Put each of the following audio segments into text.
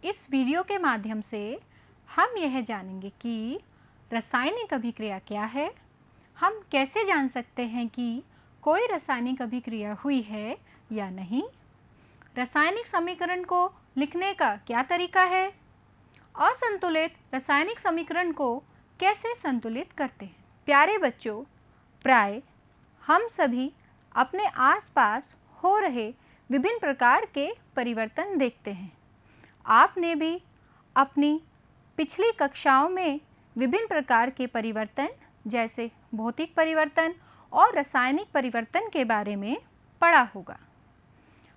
इस वीडियो के माध्यम से हम यह जानेंगे कि रासायनिक अभिक्रिया क्या है, हम कैसे जान सकते हैं कि कोई रासायनिक अभिक्रिया हुई है या नहीं, रासायनिक समीकरण को लिखने का क्या तरीका है, असंतुलित रासायनिक समीकरण को कैसे संतुलित करते हैं। प्यारे बच्चों, प्राय हम सभी अपने आसपास हो रहे विभिन्न प्रकार के परिवर्तन देखते हैं। आपने भी अपनी पिछली कक्षाओं में विभिन्न प्रकार के परिवर्तन जैसे भौतिक परिवर्तन और रासायनिक परिवर्तन के बारे में पढ़ा होगा।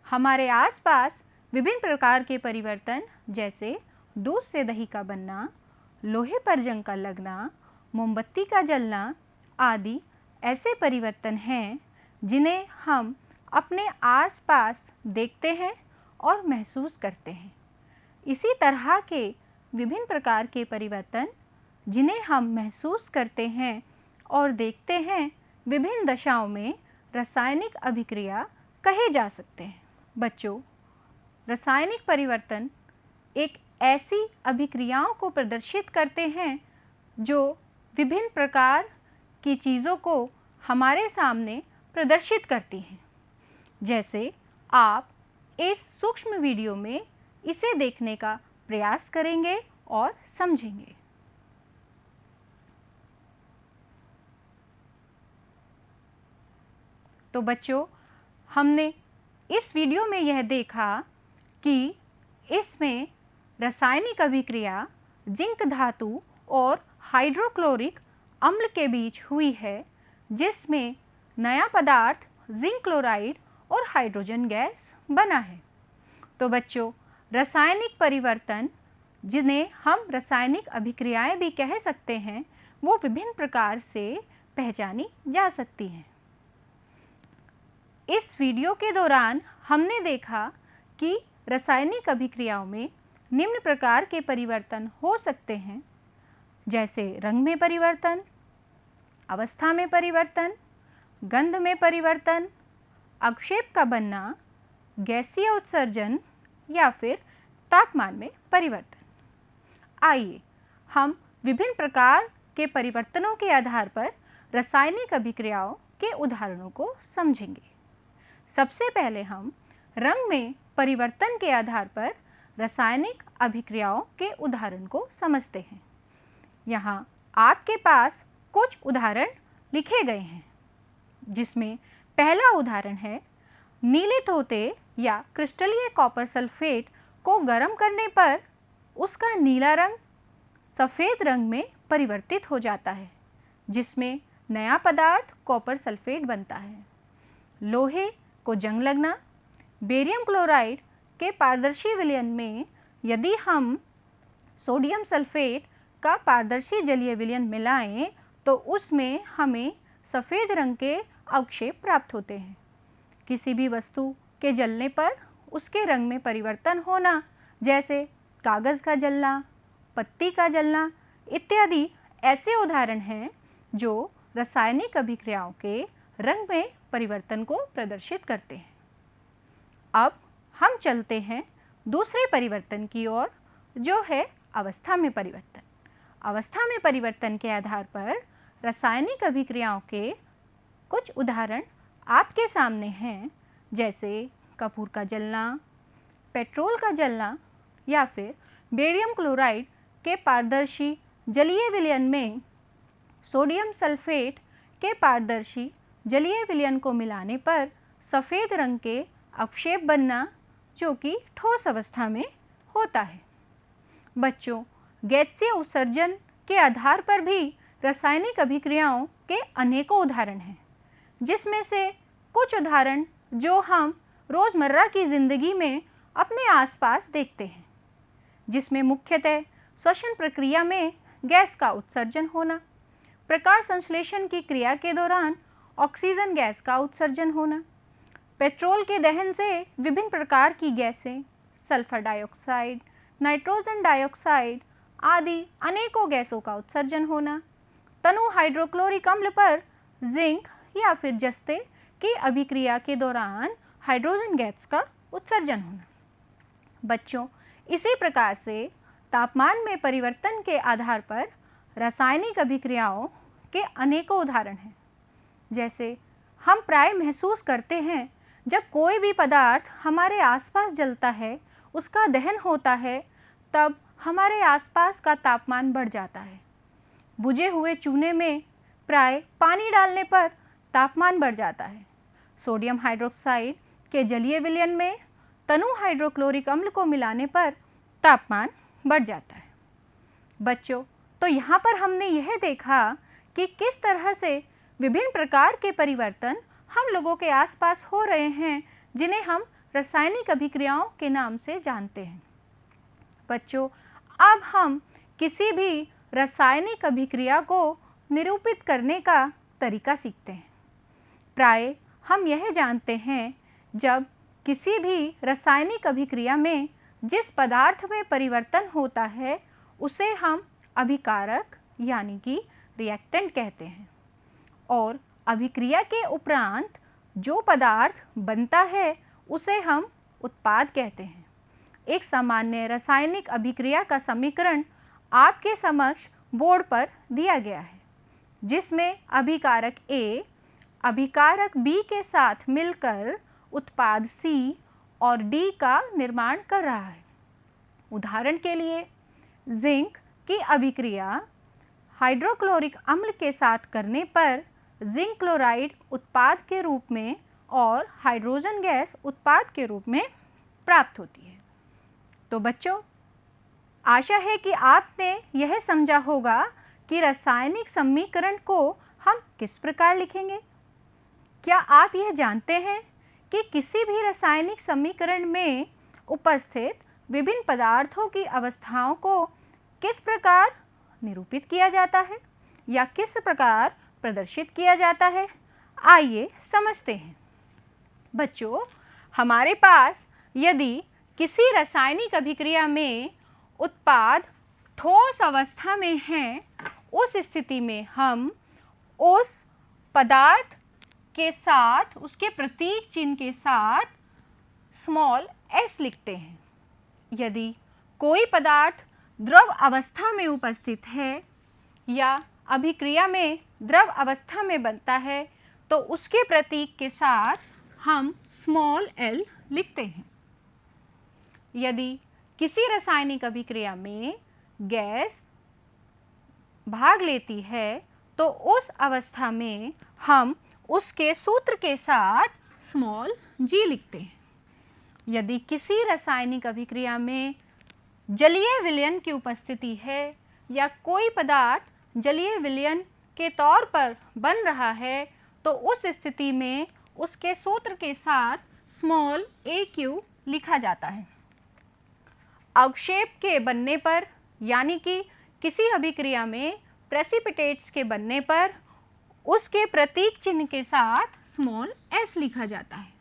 हमारे आसपास विभिन्न प्रकार के परिवर्तन जैसे दूध से दही का बनना, लोहे पर जंग का लगना, मोमबत्ती का जलना आदि ऐसे परिवर्तन हैं जिन्हें हम अपने आसपास देखते हैं और महसूस करते हैं। इसी तरह के विभिन्न प्रकार के परिवर्तन जिन्हें हम महसूस करते हैं और देखते हैं, विभिन्न दशाओं में रासायनिक अभिक्रिया कहे जा सकते हैं। बच्चों, रासायनिक परिवर्तन एक ऐसी अभिक्रियाओं को प्रदर्शित करते हैं जो विभिन्न प्रकार की चीज़ों को हमारे सामने प्रदर्शित करती हैं। जैसे आप इस सूक्ष्म वीडियो में इसे देखने का प्रयास करेंगे और समझेंगे। तो बच्चों, हमने इस वीडियो में यह देखा कि इसमें रासायनिक अभिक्रिया जिंक धातु और हाइड्रोक्लोरिक अम्ल के बीच हुई है, जिसमें नया पदार्थ जिंक क्लोराइड और हाइड्रोजन गैस बना है। तो बच्चों, रासायनिक परिवर्तन जिन्हें हम रासायनिक अभिक्रियाएं भी कह सकते हैं, वो विभिन्न प्रकार से पहचानी जा सकती हैं। इस वीडियो के दौरान हमने देखा कि रासायनिक अभिक्रियाओं में निम्न प्रकार के परिवर्तन हो सकते हैं, जैसे रंग में परिवर्तन, अवस्था में परिवर्तन, गंध में परिवर्तन, अवक्षेप का बनना, गैसीय उत्सर्जन या फिर तापमान में परिवर्तन। आइए हम विभिन्न प्रकार के परिवर्तनों के आधार पर रासायनिक अभिक्रियाओं के उदाहरणों को समझेंगे। सबसे पहले हम रंग में परिवर्तन के आधार पर रासायनिक अभिक्रियाओं के उदाहरण को समझते हैं। यहाँ आपके पास कुछ उदाहरण लिखे गए हैं, जिसमें पहला उदाहरण है नीले तोते या क्रिस्टलीय कॉपर सल्फेट को गर्म करने पर उसका नीला रंग सफ़ेद रंग में परिवर्तित हो जाता है, जिसमें नया पदार्थ कॉपर सल्फेट बनता है। लोहे को जंग लगना, बेरियम क्लोराइड के पारदर्शी विलयन में यदि हम सोडियम सल्फेट का पारदर्शी जलीय विलयन मिलाएं तो उसमें हमें सफ़ेद रंग के अवक्षेप प्राप्त होते हैं। किसी भी वस्तु के जलने पर उसके रंग में परिवर्तन होना, जैसे कागज़ का जलना, पत्ती का जलना इत्यादि ऐसे उदाहरण हैं जो रासायनिक अभिक्रियाओं के रंग में परिवर्तन को प्रदर्शित करते हैं। अब हम चलते हैं दूसरे परिवर्तन की ओर, जो है अवस्था में परिवर्तन। अवस्था में परिवर्तन के आधार पर रासायनिक अभिक्रियाओं के कुछ उदाहरण आपके सामने हैं, जैसे कपूर का जलना, पेट्रोल का जलना या फिर बेरियम क्लोराइड के पारदर्शी जलीय विलयन में सोडियम सल्फेट के पारदर्शी जलीय विलयन को मिलाने पर सफ़ेद रंग के अवक्षेप बनना, जो कि ठोस अवस्था में होता है। बच्चों, गैसीय उत्सर्जन के आधार पर भी रासायनिक अभिक्रियाओं के अनेकों उदाहरण हैं, जिसमें से कुछ उदाहरण जो हम रोज़मर्रा की ज़िंदगी में अपने आसपास देखते हैं, जिसमें मुख्यतः श्वसन प्रक्रिया में गैस का उत्सर्जन होना, प्रकाश संश्लेषण की क्रिया के दौरान ऑक्सीजन गैस का उत्सर्जन होना, पेट्रोल के दहन से विभिन्न प्रकार की गैसें, सल्फर डाइऑक्साइड, नाइट्रोजन डाइऑक्साइड आदि अनेकों गैसों का उत्सर्जन होना, तनु हाइड्रोक्लोरिक अम्ल पर जिंक या फिर जस्ते की अभिक्रिया के दौरान हाइड्रोजन गैस का उत्सर्जन होना। बच्चों, इसी प्रकार से तापमान में परिवर्तन के आधार पर रासायनिक अभिक्रियाओं के अनेकों उदाहरण हैं। जैसे हम प्राय महसूस करते हैं जब कोई भी पदार्थ हमारे आसपास जलता है, उसका दहन होता है, तब हमारे आसपास का तापमान बढ़ जाता है। बुझे हुए चूने में प्राय पानी डालने पर तापमान बढ़ जाता है। सोडियम हाइड्रोक्साइड के जलीय विलयन में तनु हाइड्रोक्लोरिक अम्ल को मिलाने पर तापमान बढ़ जाता है। बच्चों, तो यहाँ पर हमने यह देखा कि किस तरह से विभिन्न प्रकार के परिवर्तन हम लोगों के आसपास हो रहे हैं, जिन्हें हम रासायनिक अभिक्रियाओं के नाम से जानते हैं। बच्चों, अब हम किसी भी रासायनिक अभिक्रिया को निरूपित करने का तरीका सीखते हैं। प्राय हम यह जानते हैं जब किसी भी रासायनिक अभिक्रिया में जिस पदार्थ में परिवर्तन होता है उसे हम अभिकारक यानी कि रिएक्टेंट कहते हैं, और अभिक्रिया के उपरांत जो पदार्थ बनता है उसे हम उत्पाद कहते हैं। एक सामान्य रासायनिक अभिक्रिया का समीकरण आपके समक्ष बोर्ड पर दिया गया है, जिसमें अभिकारक A अभिकारक B के साथ मिलकर उत्पाद C और D का निर्माण कर रहा है। उदाहरण के लिए जिंक की अभिक्रिया हाइड्रोक्लोरिक अम्ल के साथ करने पर जिंक क्लोराइड उत्पाद के रूप में और हाइड्रोजन गैस उत्पाद के रूप में प्राप्त होती है। तो बच्चों, आशा है कि आपने यह समझा होगा कि रासायनिक समीकरण को हम किस प्रकार लिखेंगे। क्या आप यह जानते हैं कि किसी भी रासायनिक समीकरण में उपस्थित विभिन्न पदार्थों की अवस्थाओं को किस प्रकार निरूपित किया जाता है या किस प्रकार प्रदर्शित किया जाता है? आइए समझते हैं। बच्चों, हमारे पास यदि किसी रासायनिक अभिक्रिया में उत्पाद ठोस अवस्था में है, उस स्थिति में हम उस पदार्थ के साथ, उसके प्रतीक चिन्ह के साथ स्मॉल s लिखते हैं। यदि कोई पदार्थ द्रव अवस्था में उपस्थित है या अभिक्रिया में द्रव अवस्था में बनता है तो उसके प्रतीक के साथ हम स्मॉल l लिखते हैं। यदि किसी रासायनिक अभिक्रिया में गैस भाग लेती है तो उस अवस्था में हम उसके सूत्र के साथ स्मॉल g लिखते हैं। यदि किसी रासायनिक अभिक्रिया में जलीय विलयन की उपस्थिति है या कोई पदार्थ जलीय विलयन के तौर पर बन रहा है तो उस स्थिति में उसके सूत्र के साथ स्मॉल aq लिखा जाता है। अवक्षेप के बनने पर यानी कि किसी अभिक्रिया में प्रेसिपिटेट्स के बनने पर उसके प्रतीक चिन्ह के साथ स्मॉल s लिखा जाता है।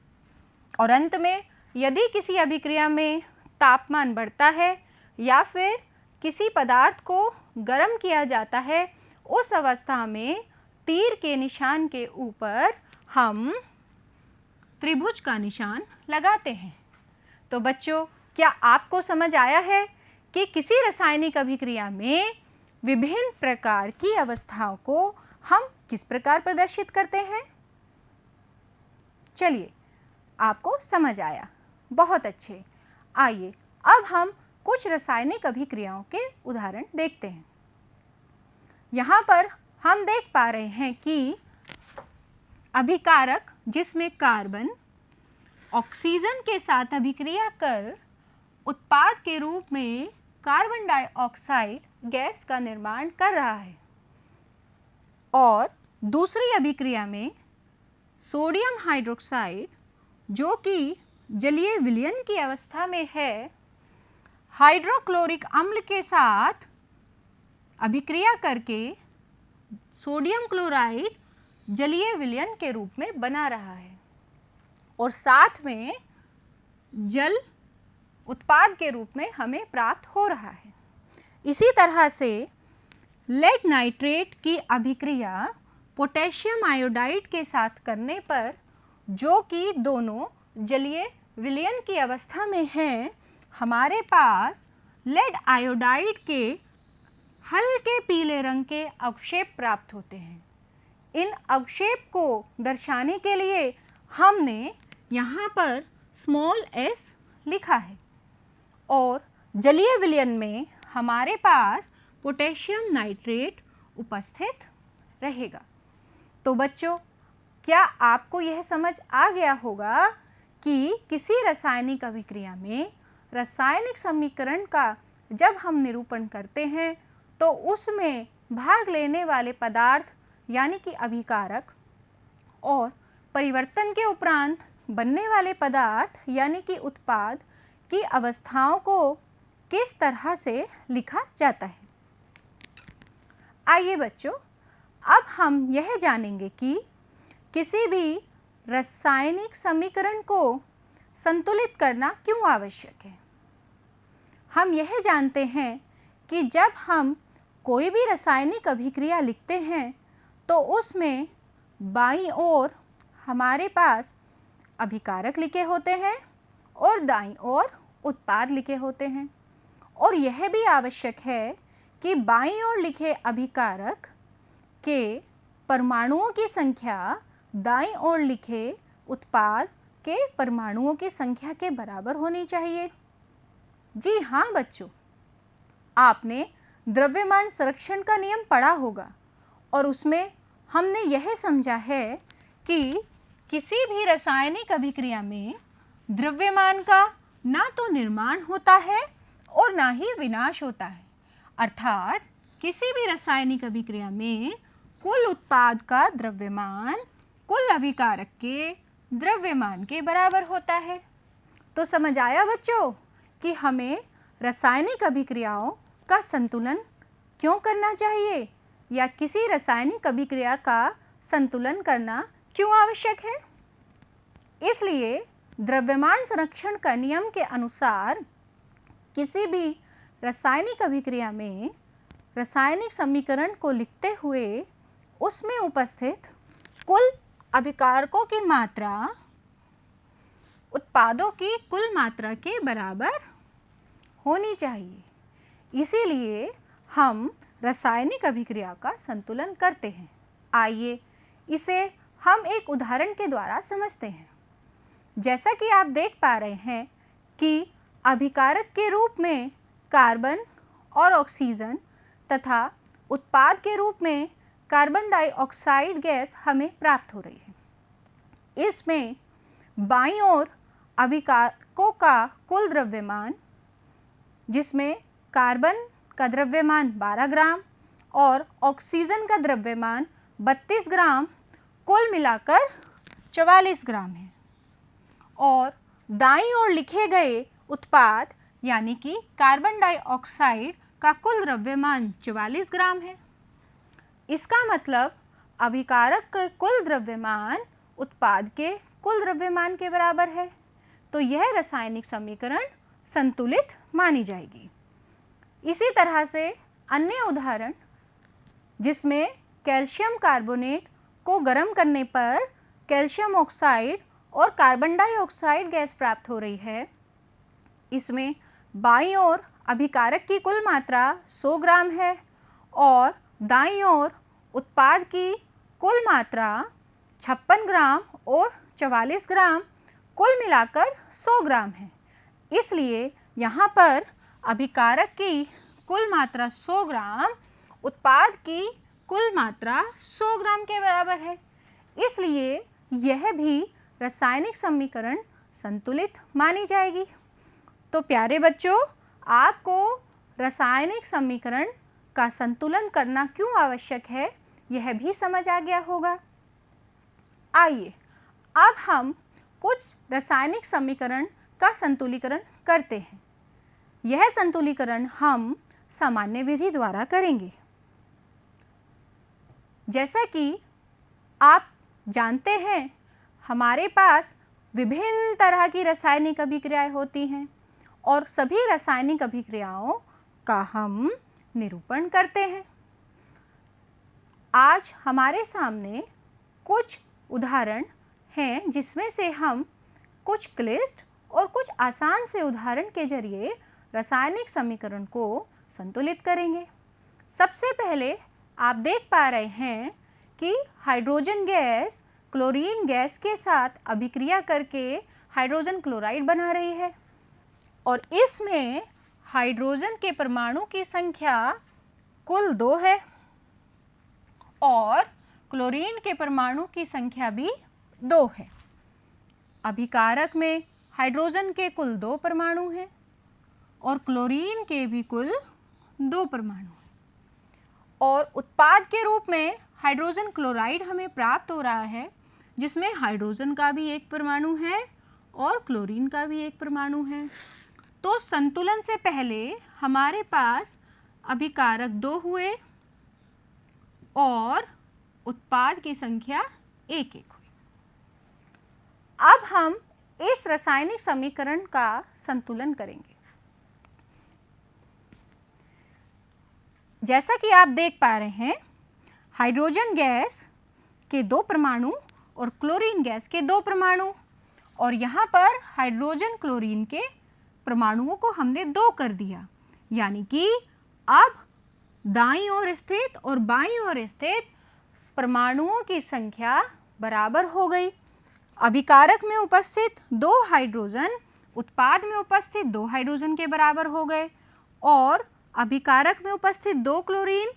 और अंत में यदि किसी अभिक्रिया में तापमान बढ़ता है या फिर किसी पदार्थ को गर्म किया जाता है, उस अवस्था में तीर के निशान के ऊपर हम त्रिभुज का निशान लगाते हैं। तो बच्चों, क्या आपको समझ आया है कि किसी रासायनिक अभिक्रिया में विभिन्न प्रकार की अवस्थाओं को हम किस प्रकार प्रदर्शित करते हैं? चलिए, आपको समझ आया, बहुत अच्छे। आइए अब हम कुछ रासायनिक अभिक्रियाओं के उदाहरण देखते हैं। यहाँ पर हम देख पा रहे हैं कि अभिकारक जिसमें कार्बन ऑक्सीजन के साथ अभिक्रिया कर उत्पाद के रूप में कार्बन डाइऑक्साइड गैस का निर्माण कर रहा है, और दूसरी अभिक्रिया में सोडियम हाइड्रोक्साइड जो कि जलीय विलयन की अवस्था में है, हाइड्रोक्लोरिक अम्ल के साथ अभिक्रिया करके सोडियम क्लोराइड जलीय विलयन के रूप में बना रहा है और साथ में जल उत्पाद के रूप में हमें प्राप्त हो रहा है। इसी तरह से लेड नाइट्रेट की अभिक्रिया पोटेशियम आयोडाइड के साथ करने पर, जो कि दोनों जलीय विलयन की अवस्था में हैं, हमारे पास लेड आयोडाइड के हल्के पीले रंग के अवक्षेप प्राप्त होते हैं। इन अवक्षेप को दर्शाने के लिए हमने यहाँ पर स्मॉल s लिखा है और जलीय विलयन में हमारे पास पोटेशियम नाइट्रेट उपस्थित रहेगा। तो बच्चों, क्या आपको यह समझ आ गया होगा कि किसी रासायनिक अभिक्रिया में रासायनिक समीकरण का जब हम निरूपण करते हैं तो उसमें भाग लेने वाले पदार्थ यानी कि अभिकारक और परिवर्तन के उपरांत बनने वाले पदार्थ यानी कि उत्पाद की अवस्थाओं को किस तरह से लिखा जाता है। आइए बच्चों, अब हम यह जानेंगे कि किसी भी रासायनिक समीकरण को संतुलित करना क्यों आवश्यक है। हम यह जानते हैं कि जब हम कोई भी रासायनिक अभिक्रिया लिखते हैं तो उसमें बाईं ओर हमारे पास अभिकारक लिखे होते हैं और दाईं ओर उत्पाद लिखे होते हैं, और यह भी आवश्यक है कि बाईं ओर लिखे अभिकारक के परमाणुओं की संख्या दाईं ओर लिखे उत्पाद के परमाणुओं की संख्या के बराबर होनी चाहिए। जी हाँ बच्चों, आपने द्रव्यमान संरक्षण का नियम पढ़ा होगा और उसमें हमने यह समझा है कि किसी भी रासायनिक अभिक्रिया में द्रव्यमान का ना तो निर्माण होता है और ना ही विनाश होता है, अर्थात किसी भी रासायनिक अभिक्रिया में कुल उत्पाद का द्रव्यमान कुल अभिकारक के द्रव्यमान के बराबर होता है। तो समझ आया बच्चों कि हमें रासायनिक अभिक्रियाओं का संतुलन क्यों करना चाहिए या किसी रासायनिक अभिक्रिया का संतुलन करना क्यों आवश्यक है। इसलिए द्रव्यमान संरक्षण का नियम के अनुसार किसी भी रासायनिक अभिक्रिया में रासायनिक समीकरण को लिखते हुए उसमें उपस्थित कुल अभिकारकों की मात्रा उत्पादों की कुल मात्रा के बराबर होनी चाहिए। इसीलिए हम रासायनिक अभिक्रिया का संतुलन करते हैं। आइए इसे हम एक उदाहरण के द्वारा समझते हैं। जैसा कि आप देख पा रहे हैं कि अभिकारक के रूप में कार्बन और ऑक्सीजन तथा उत्पाद के रूप में कार्बन डाइऑक्साइड गैस हमें प्राप्त हो रही है। इसमें बाईं ओर अभिकारकों का कुल द्रव्यमान, जिसमें कार्बन का द्रव्यमान 12 ग्राम और ऑक्सीजन का द्रव्यमान 32 ग्राम, कुल मिलाकर 44 ग्राम है, और दाईं ओर लिखे गए उत्पाद यानी कि कार्बन डाइऑक्साइड का कुल द्रव्यमान 44 ग्राम है। इसका मतलब अभिकारक का कुल द्रव्यमान उत्पाद के कुल द्रव्यमान के बराबर है। तो यह रासायनिक समीकरण संतुलित मानी जाएगी। इसी तरह से अन्य उदाहरण जिसमें कैल्शियम कार्बोनेट को गर्म करने पर कैल्शियम ऑक्साइड और कार्बन डाइऑक्साइड गैस प्राप्त हो रही है। इसमें बाईं ओर अभिकारक की कुल मात्रा 100 ग्राम है और दाईं ओर उत्पाद की कुल मात्रा 56 ग्राम और 44 ग्राम, कुल मिलाकर 100 ग्राम है। इसलिए यहाँ पर अभिकारक की कुल मात्रा 100 ग्राम, उत्पाद की कुल मात्रा 100 ग्राम के बराबर है। इसलिए यह भी रासायनिक समीकरण संतुलित मानी जाएगी। तो प्यारे बच्चों, आपको रासायनिक समीकरण का संतुलन करना क्यों आवश्यक है यह भी समझ आ गया होगा। आइए अब हम कुछ रासायनिक समीकरण का संतुलीकरण करते हैं। यह संतुलीकरण हम सामान्य विधि द्वारा करेंगे। जैसा कि आप जानते हैं, हमारे पास विभिन्न तरह की रासायनिक अभिक्रियाएं होती हैं और सभी रासायनिक अभिक्रियाओं का हम निरूपण करते हैं। आज हमारे सामने कुछ उदाहरण हैं जिसमें से हम कुछ क्लिष्ट और कुछ आसान से उदाहरण के जरिए रासायनिक समीकरण को संतुलित करेंगे। सबसे पहले आप देख पा रहे हैं कि हाइड्रोजन गैस क्लोरीन गैस के साथ अभिक्रिया करके हाइड्रोजन क्लोराइड बना रही है और इसमें हाइड्रोजन के परमाणु की संख्या कुल 2 है और क्लोरीन के परमाणु की संख्या भी 2 है। अभिकारक में हाइड्रोजन के कुल 2 परमाणु हैं और क्लोरीन के भी कुल 2 परमाणु हैं और उत्पाद के रूप में हाइड्रोजन क्लोराइड हमें प्राप्त हो रहा है जिसमें हाइड्रोजन का भी एक परमाणु है और क्लोरीन का भी एक परमाणु है। तो संतुलन से पहले हमारे पास अभिकारक 2 हुए और उत्पाद की संख्या 1 हुई। अब हम इस रासायनिक समीकरण का संतुलन करेंगे। जैसा कि आप देख पा रहे हैं, हाइड्रोजन गैस के 2 परमाणु और क्लोरीन गैस के 2 परमाणु और यहाँ पर हाइड्रोजन क्लोरीन के परमाणुओं को हमने 2 कर दिया, यानी कि अब दाईं ओर स्थित और बाईं ओर स्थित परमाणुओं की संख्या बराबर हो गई। अभिकारक में उपस्थित 2 हाइड्रोजन उत्पाद में उपस्थित 2 हाइड्रोजन के बराबर हो गए और अभिकारक में उपस्थित 2 क्लोरीन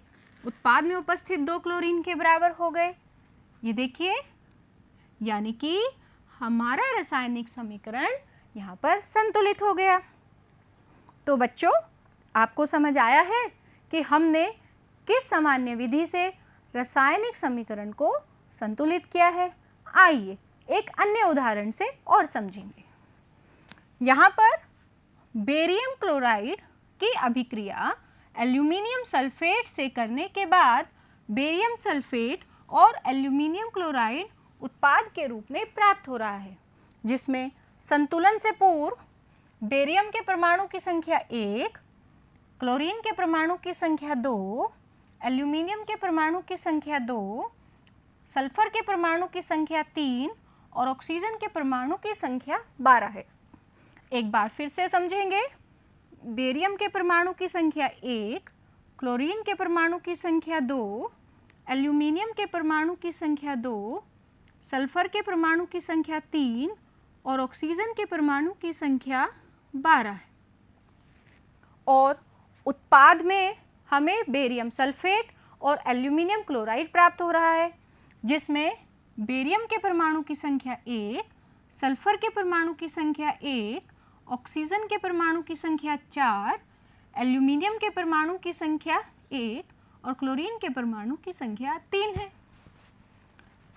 उत्पाद में उपस्थित 2 क्लोरीन के बराबर हो गए। ये देखिए, यानी कि हमारा रासायनिक समीकरण यहाँ पर संतुलित हो गया। तो बच्चों, आपको समझ आया है कि हमने किस सामान्य विधि से रासायनिक समीकरण को संतुलित किया है। आइए एक अन्य उदाहरण से और समझेंगे। यहाँ पर बेरियम क्लोराइड की अभिक्रिया एल्यूमिनियम सल्फेट से करने के बाद बेरियम सल्फेट और एल्यूमिनियम क्लोराइड उत्पाद के रूप में प्राप्त हो रहा है, जिसमें संतुलन से पूर्व बेरियम के परमाणु की संख्या 1, क्लोरीन के परमाणु की संख्या 2, एल्यूमिनियम के परमाणु की संख्या 2, सल्फर के परमाणु की संख्या 3 और ऑक्सीजन के परमाणु की संख्या 12 है। एक बार फिर से समझेंगे। बेरियम के परमाणु की संख्या 1, क्लोरीन के परमाणु की संख्या 2, एल्यूमिनियम के परमाणु की संख्या 2, सल्फर के परमाणु की संख्या 3 और ऑक्सीजन के परमाणु की संख्या 12 है। और उत्पाद में हमें बेरियम सल्फेट और एल्यूमिनियम क्लोराइड प्राप्त हो रहा है, जिसमें बेरियम के परमाणु की संख्या 1, सल्फर के परमाणु की संख्या 1, ऑक्सीजन के परमाणु की संख्या 4, एल्यूमिनियम के परमाणु की संख्या 1 और क्लोरीन के परमाणु की संख्या 3 है।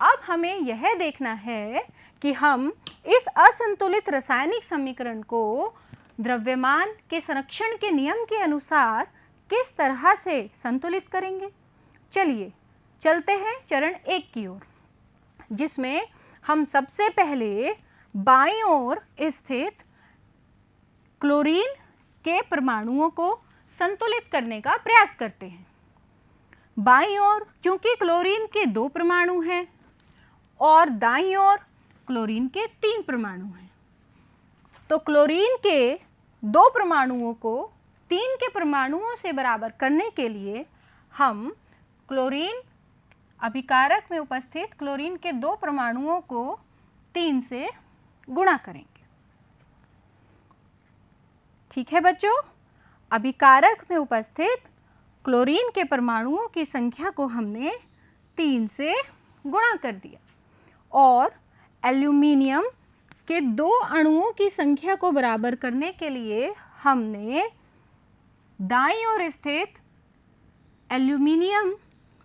अब हमें यह देखना है कि हम इस असंतुलित रासायनिक समीकरण को द्रव्यमान के संरक्षण के नियम के अनुसार किस तरह से संतुलित करेंगे। चलिए चलते हैं चरण 1 की ओर, जिसमें हम सबसे पहले बाईं ओर स्थित क्लोरीन के परमाणुओं को संतुलित करने का प्रयास करते हैं। बाईं ओर क्योंकि क्लोरीन के 2 परमाणु हैं और दाईं ओर क्लोरीन के 3 परमाणु हैं, तो क्लोरीन के 2 परमाणुओं को 3 के परमाणुओं से बराबर करने के लिए हम क्लोरीन अभिकारक में उपस्थित क्लोरीन के 2 परमाणुओं को 3 से गुणा करेंगे। ठीक है बच्चों, अभिकारक में उपस्थित क्लोरीन के परमाणुओं की संख्या को हमने 3 से गुणा कर दिया और एल्यूमिनियम के 2 अणुओं की संख्या को बराबर करने के लिए हमने दाईं ओर स्थित एल्यूमिनियम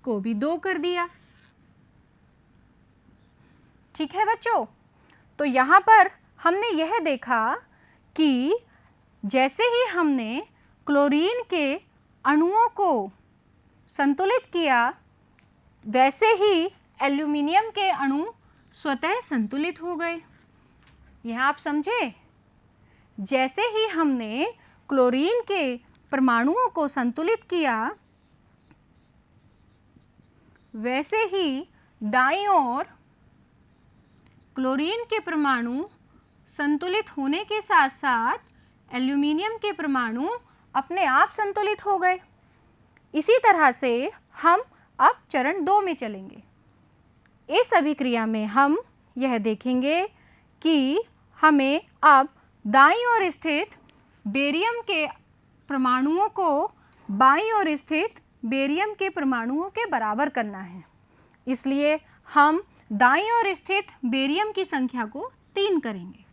को भी 2 कर दिया। ठीक है बच्चों, तो यहाँ पर हमने यह देखा कि जैसे ही हमने क्लोरीन के अणुओं को संतुलित किया, वैसे ही एल्यूमिनियम के अणु स्वतः संतुलित हो गए। यह आप समझे? जैसे ही हमने क्लोरीन के परमाणुओं को संतुलित किया, वैसे ही दाईं ओर क्लोरीन के परमाणु संतुलित होने के साथ साथ एल्यूमिनियम के परमाणु अपने आप संतुलित हो गए। इसी तरह से हम अब चरण 2 में चलेंगे। इस अभिक्रिया में हम यह देखेंगे कि हमें अब दाईं ओर स्थित बेरियम के परमाणुओं को बाईं ओर स्थित बेरियम के परमाणुओं के बराबर करना है। इसलिए हम दाईं ओर स्थित बेरियम की संख्या को 3 करेंगे।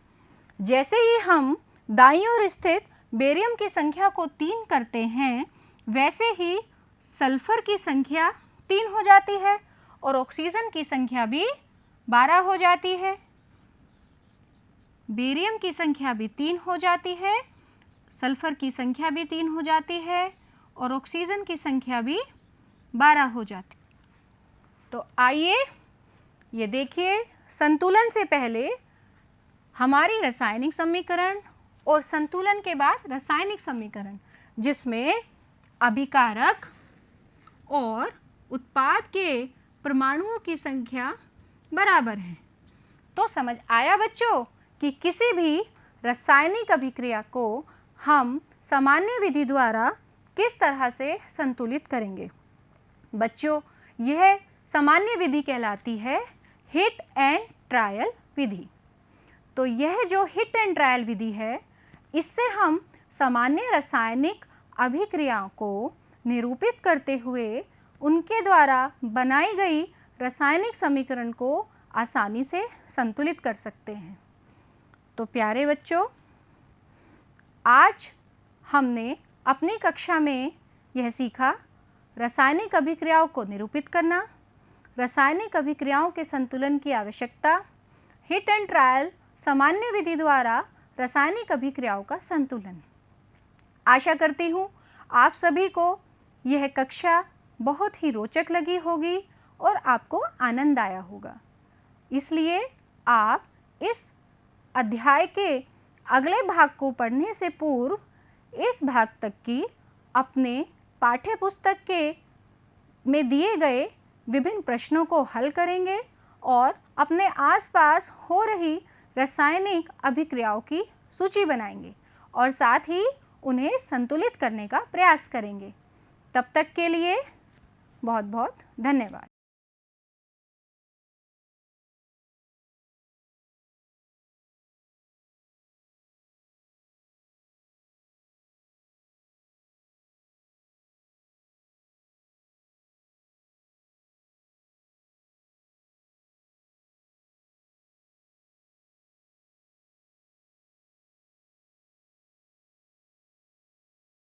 जैसे ही हम दाईं ओर स्थित बेरियम की संख्या को 3 करते हैं, वैसे ही सल्फर की संख्या 3 हो जाती है और ऑक्सीजन की संख्या भी 12 हो जाती है। बेरियम की संख्या भी 3 हो जाती है, सल्फर की संख्या भी 3 हो जाती है और ऑक्सीजन की संख्या भी 12 हो जाती है। तो आइए ये देखिए, संतुलन से पहले हमारी रासायनिक समीकरण और संतुलन के बाद रासायनिक समीकरण, जिसमें अभिकारक और उत्पाद के परमाणुओं की संख्या बराबर है। तो समझ आया बच्चों कि किसी भी रासायनिक अभिक्रिया को हम सामान्य विधि द्वारा किस तरह से संतुलित करेंगे। बच्चों, यह सामान्य विधि कहलाती है हिट एंड ट्रायल विधि। तो यह जो हिट एंड ट्रायल विधि है, इससे हम सामान्य रासायनिक अभिक्रियाओं को निरूपित करते हुए उनके द्वारा बनाई गई रासायनिक समीकरण को आसानी से संतुलित कर सकते हैं। तो प्यारे बच्चों, आज हमने अपनी कक्षा में यह सीखा रासायनिक अभिक्रियाओं को निरूपित करना, रासायनिक अभिक्रियाओं के संतुलन की आवश्यकता, हिट एंड ट्रायल सामान्य विधि द्वारा रासायनिक अभिक्रियाओं का संतुलन। आशा करती हूँ आप सभी को यह कक्षा बहुत ही रोचक लगी होगी और आपको आनंद आया होगा। इसलिए आप इस अध्याय के अगले भाग को पढ़ने से पूर्व इस भाग तक की अपने पाठ्य पुस्तक के में दिए गए विभिन्न प्रश्नों को हल करेंगे और अपने आसपास हो रही रासायनिक अभिक्रियाओं की सूची बनाएंगे और साथ ही उन्हें संतुलित करने का प्रयास करेंगे। तब तक के लिए बहुत बहुत धन्यवाद।